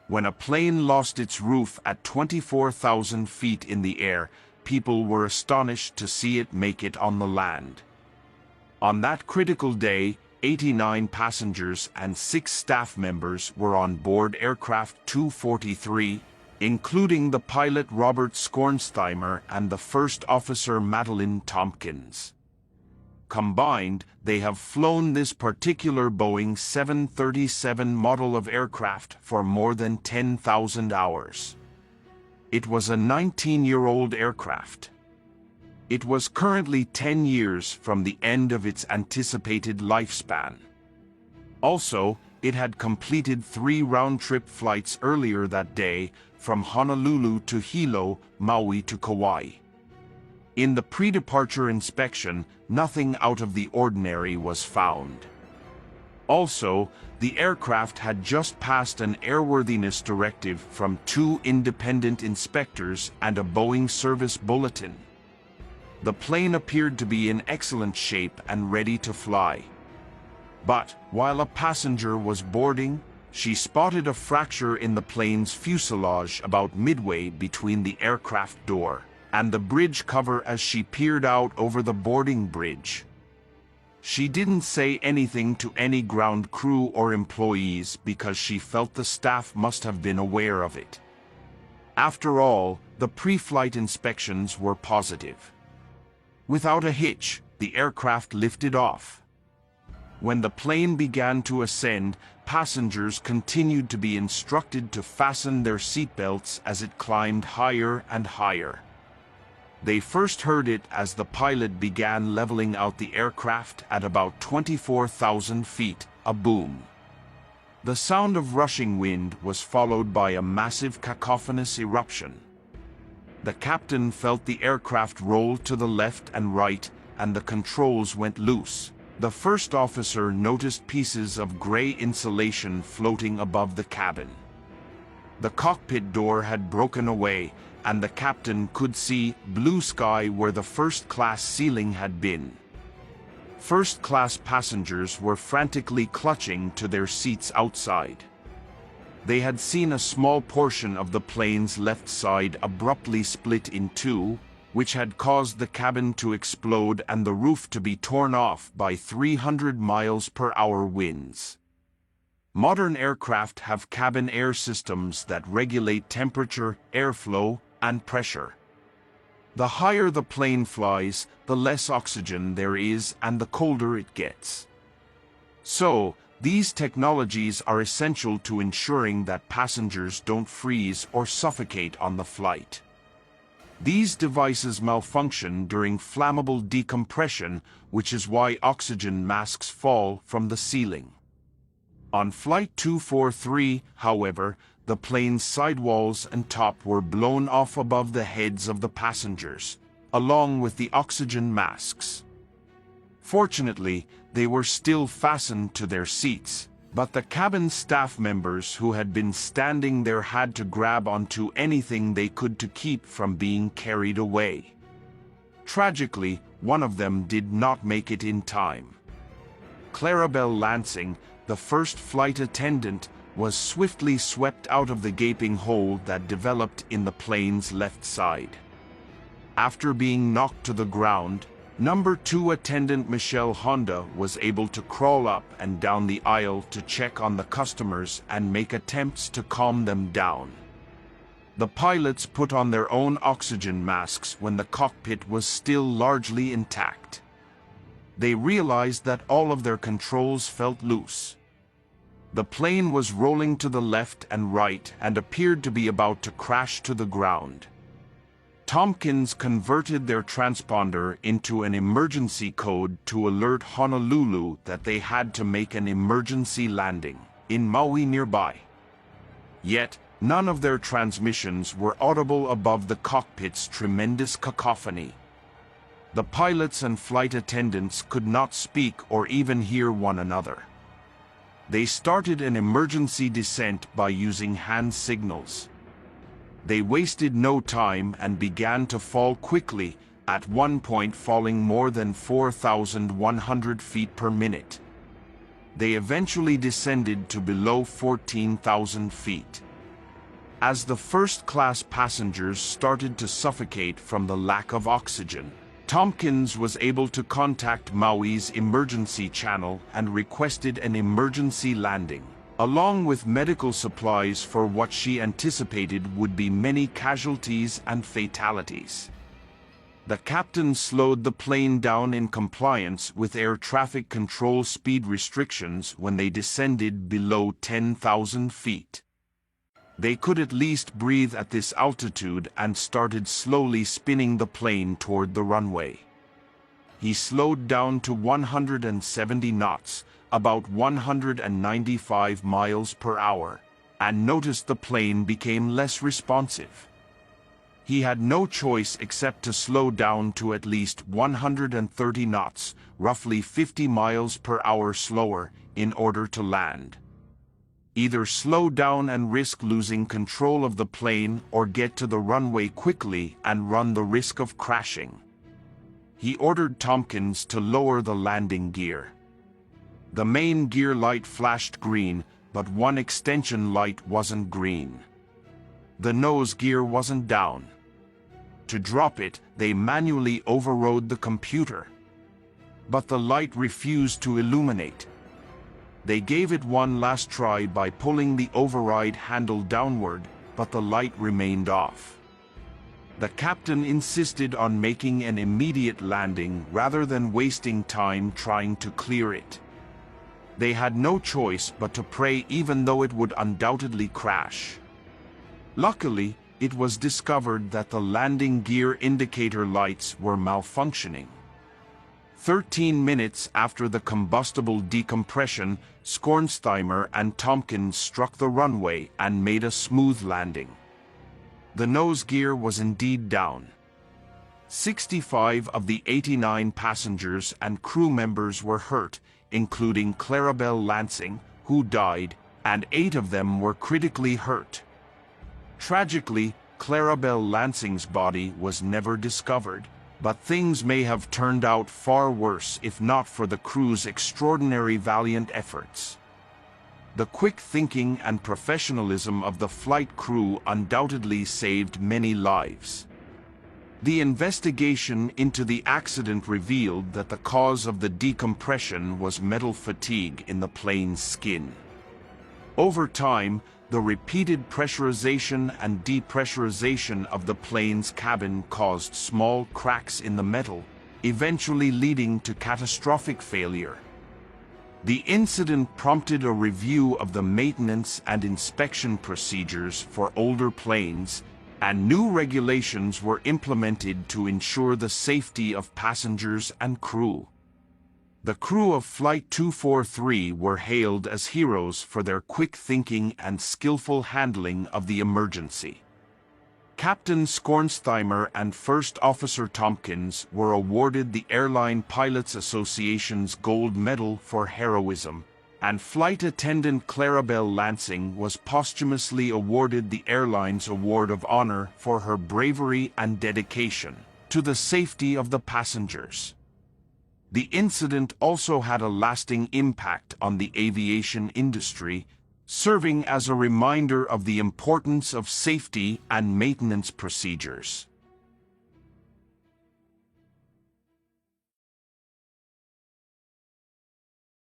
When a plane lost its roof at 24,000 feet in the air, people were astonished to see it make it on the land. On that critical day, 89 passengers and 6 staff members were on board aircraft 243, including the pilot Robert Skornsteimer and the first officer Madeline Tompkins. Combined, they have flown this particular Boeing 737 model of aircraft for more than 10,000 hours. It was a 19-year-old aircraft. It was currently 10 years from the end of its anticipated lifespan. Also, it had completed 3 round-trip flights earlier that day, from Honolulu to Hilo, Maui to Kauai. In the pre-departure inspection, nothing out of the ordinary was found. Also, the aircraft had just passed an airworthiness directive from 2 independent inspectors and a Boeing service bulletin. The plane appeared to be in excellent shape and ready to fly. But, while a passenger was boarding, she spotted a fracture in the plane's fuselage about midway between the aircraft door and the bridge cover as she peered out over the boarding bridge. She didn't say anything to any ground crew or employees because she felt the staff must have been aware of it. After all, the pre-flight inspections were positive. Without a hitch, the aircraft lifted off. When the plane began to ascend, passengers continued to be instructed to fasten their seatbelts as it climbed higher and higher. They first heard it as the pilot began leveling out the aircraft at about 24,000 feet, a boom. The sound of rushing wind was followed by a massive cacophonous eruption. The captain felt the aircraft roll to the left and right, and the controls went loose. The first officer noticed pieces of gray insulation floating above the cabin. The cockpit door had broken away, and the captain could see blue sky where the first-class ceiling had been. First-class passengers were frantically clutching to their seats outside. They had seen a small portion of the plane's left side abruptly split in two, which had caused the cabin to explode and the roof to be torn off by 300 miles per hour winds. Modern aircraft have cabin air systems that regulate temperature, airflow, and pressure. The higher the plane flies, the less oxygen there is and the colder it gets. So, these technologies are essential to ensuring that passengers don't freeze or suffocate on the flight. These devices malfunction during flammable decompression, which is why oxygen masks fall from the ceiling. On Flight 243, however, the plane's sidewalls and top were blown off above the heads of the passengers, along with the oxygen masks. Fortunately, they were still fastened to their seats, but the cabin staff members who had been standing there had to grab onto anything they could to keep from being carried away. Tragically, one of them did not make it in time. Clarabelle Lansing, the first flight attendant, was swiftly swept out of the gaping hole that developed in the plane's left side. After being knocked to the ground, Number 2 attendant Michelle Honda was able to crawl up and down the aisle to check on the customers and make attempts to calm them down. The pilots put on their own oxygen masks when the cockpit was still largely intact. They realized that all of their controls felt loose. The plane was rolling to the left and right and appeared to be about to crash to the ground. Tompkins converted their transponder into an emergency code to alert Honolulu that they had to make an emergency landing in Maui nearby. Yet, none of their transmissions were audible above the cockpit's tremendous cacophony. The pilots and flight attendants could not speak or even hear one another. They started an emergency descent by using hand signals. They wasted no time and began to fall quickly, at one point falling more than 4,100 feet per minute. They eventually descended to below 14,000 feet. as the first-class passengers started to suffocate from the lack of oxygen. Tompkins was able to contact Maui's emergency channel and requested an emergency landing, along with medical supplies for what she anticipated would be many casualties and fatalities. The captain slowed the plane down in compliance with air traffic control speed restrictions when they descended below 10,000 feet. They could at least breathe at this altitude and started slowly spinning the plane toward the runway. He slowed down to 170 knots, about 195 miles per hour, and noticed the plane became less responsive. He had no choice except to slow down to at least 130 knots, roughly 50 miles per hour slower, in order to land. Either slow down and risk losing control of the plane or get to the runway quickly and run the risk of crashing. He ordered Tompkins to lower the landing gear. The main gear light flashed green, but one extension light wasn't green. The nose gear wasn't down. To drop it, they manually overrode the computer. But the light refused to illuminate. They gave it one last try by pulling the override handle downward, but the light remained off. The captain insisted on making an immediate landing rather than wasting time trying to clear it. They had no choice but to pray, even though it would undoubtedly crash. Luckily, it was discovered that the landing gear indicator lights were malfunctioning. 13 minutes after the combustible decompression, Skornsteimer and Tompkins struck the runway and made a smooth landing. The nose gear was indeed down. 65 of the 89 passengers and crew members were hurt, including Clarabelle Lansing, who died, and 8 of them were critically hurt. Tragically, Clarabelle Lansing's body was never discovered, but things may have turned out far worse if not for the crew's extraordinary valiant efforts. The quick thinking and professionalism of the flight crew undoubtedly saved many lives. The investigation into the accident revealed that the cause of the decompression was metal fatigue in the plane's skin. Over time, the repeated pressurization and depressurization of the plane's cabin caused small cracks in the metal, eventually leading to catastrophic failure. The incident prompted a review of the maintenance and inspection procedures for older planes, and new regulations were implemented to ensure the safety of passengers and crew. The crew of Flight 243 were hailed as heroes for their quick thinking and skillful handling of the emergency. Captain Skornsteimer and First Officer Tompkins were awarded the Airline Pilots Association's Gold Medal for heroism, and Flight Attendant Clarabelle Lansing was posthumously awarded the airline's Award of Honor for her bravery and dedication to the safety of the passengers. The incident also had a lasting impact on the aviation industry, serving as a reminder of the importance of safety and maintenance procedures.